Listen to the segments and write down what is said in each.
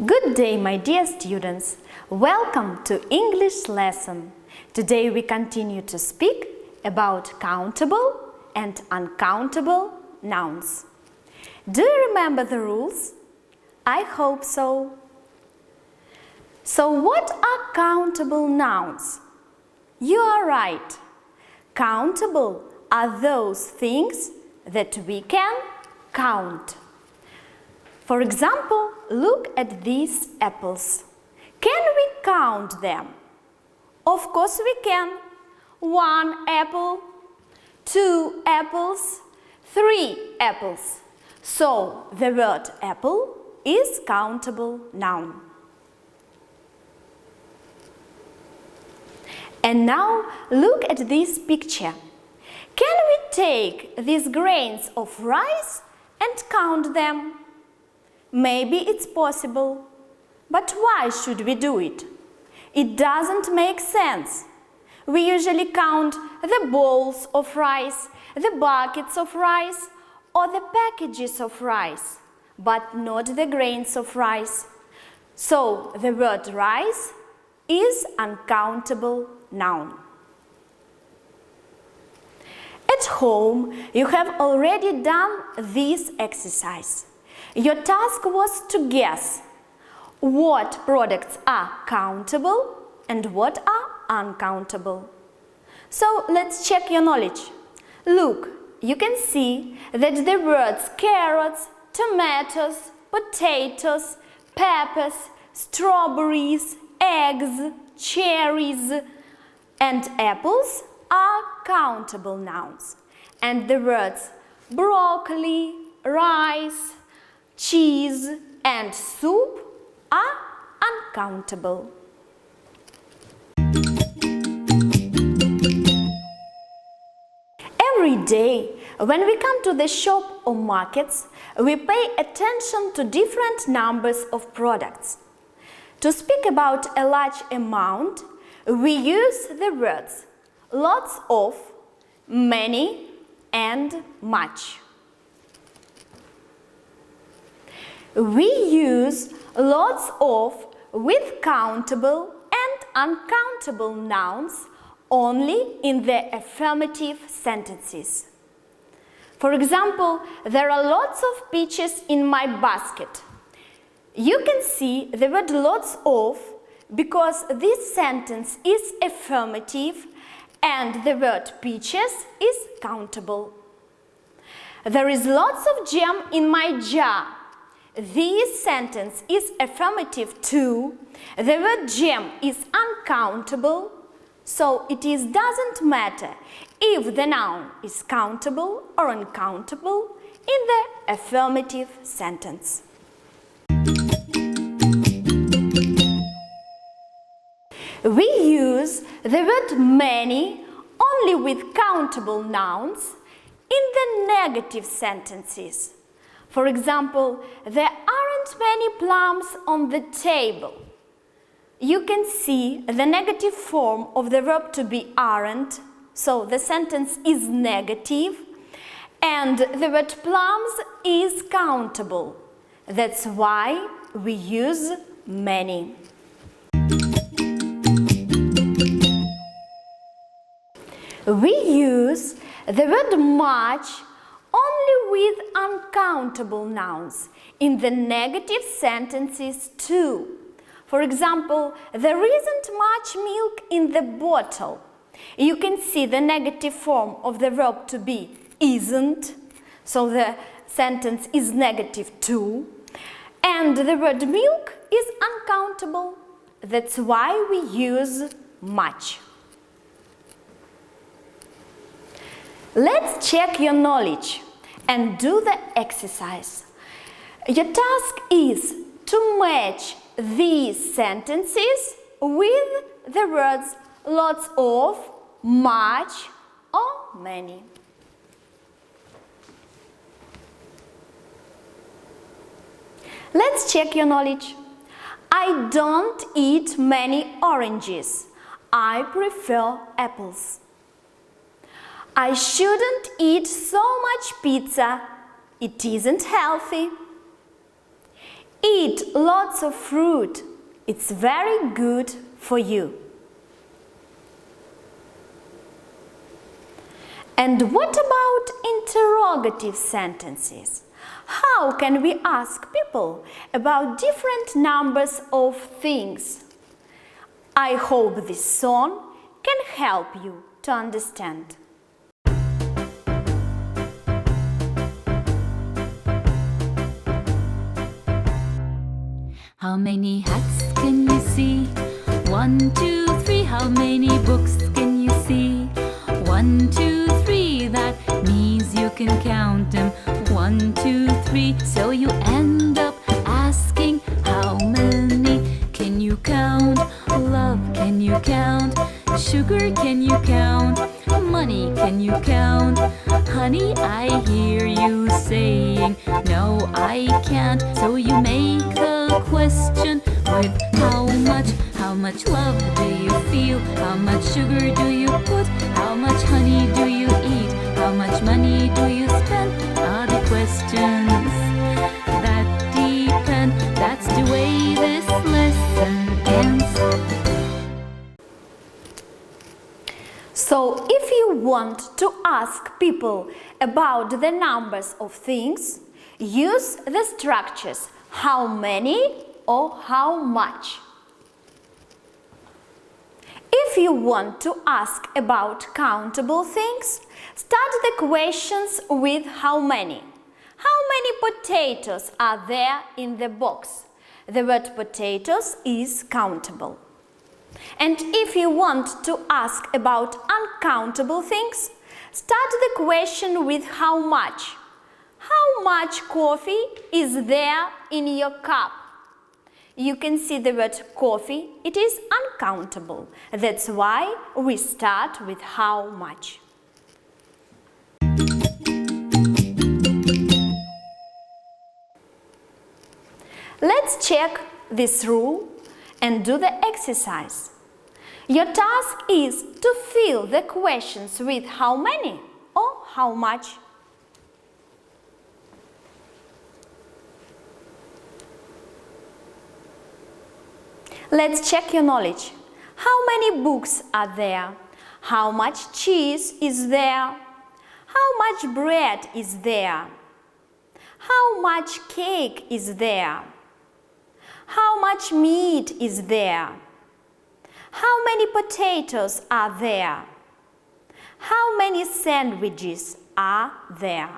Good day, my dear students. Welcome to English lesson. Today we continue to speak about countable and uncountable nouns. Do you remember the rules? I hope so. So what are countable nouns? You are right. Countable are those things that we can count. For example, look at these apples. Can we count them? Of course we can. 1 apple, 2 apples, 3 apples. So the word apple is countable noun. And now look at this picture. Can we take these grains of rice and count them? Maybe it's possible. But why should we do it? It doesn't make sense. We usually count the bowls of rice, the buckets of rice, or the packages of rice, but not the grains of rice. So the word rice is uncountable noun. At home, you have already done this exercise. Your task was to guess what products are countable and what are uncountable. So let's check your knowledge. Look, you can see that the words carrots, tomatoes, potatoes, peppers, strawberries, eggs, cherries, and apples are countable nouns. And the words broccoli, rice, cheese, and soup are uncountable. Every day, when we come to the shop or markets, we pay attention to different numbers of products. To speak about a large amount, we use the words lots of, many, and much. We use lots of with countable and uncountable nouns only in the affirmative sentences. For example, there are lots of peaches in my basket. You can see the word lots of because this sentence is affirmative and the word peaches is countable. There is lots of jam in my jar. This sentence is affirmative too. The word jam is uncountable, so it doesn't matter if the noun is countable or uncountable in the affirmative sentence. We use the word many only with countable nouns in the negative sentences. For example, there aren't many plums on the table. You can see the negative form of the verb to be aren't, so the sentence is negative, and the word plums is countable. That's why we use many. We use the word much only with uncountable nouns in the negative sentences too. For example, there isn't much milk in the bottle. You can see the negative form of the verb to be isn't, so the sentence is negative too. And the word milk is uncountable. That's why we use much. Let's check your knowledge and do the exercise. Your task is to match these sentences with the words lots of, much, or many. Let's check your knowledge. I don't eat many oranges. I prefer apples. I shouldn't eat so much pizza. It isn't healthy. Eat lots of fruit. It's very good for you. And what about interrogative sentences? How can we ask people about different numbers of things? I hope this song can help you to understand. How many hats can you see? 1, 2, 3. How many books can you see? 1, 2, 3. That means you can count them. 1, 2, 3. So you end up asking, how many can you count? Love, can you count? Sugar, can you count? Money, can you count? Honey, I hear you saying, no, I can't. So you make the question with how much? How much love do you feel? How much sugar do you put? How much honey do you eat? How much money do you spend? Are the questions that depend. That's the way this lesson ends. So, if you want to ask people about the numbers of things, use the structures how many or how much. If you want to ask about countable things, start the questions with how many. How many potatoes are there in the box? The word potatoes is countable. And if you want to ask about uncountable things, start the question with how much. How much coffee is there in your cup? You can see the word coffee, it is uncountable. That's why we start with how much. Let's check this rule and do the exercise. Your task is to fill the questions with how many or how much. Let's check your knowledge. How many books are there? How much cheese is there? How much bread is there? How much cake is there? How much meat is there? How many potatoes are there? How many sandwiches are there?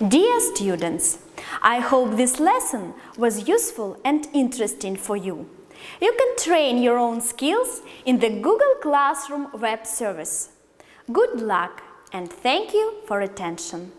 Dear students, I hope this lesson was useful and interesting for you. You can train your own skills in the Google Classroom web service. Good luck and thank you for attention.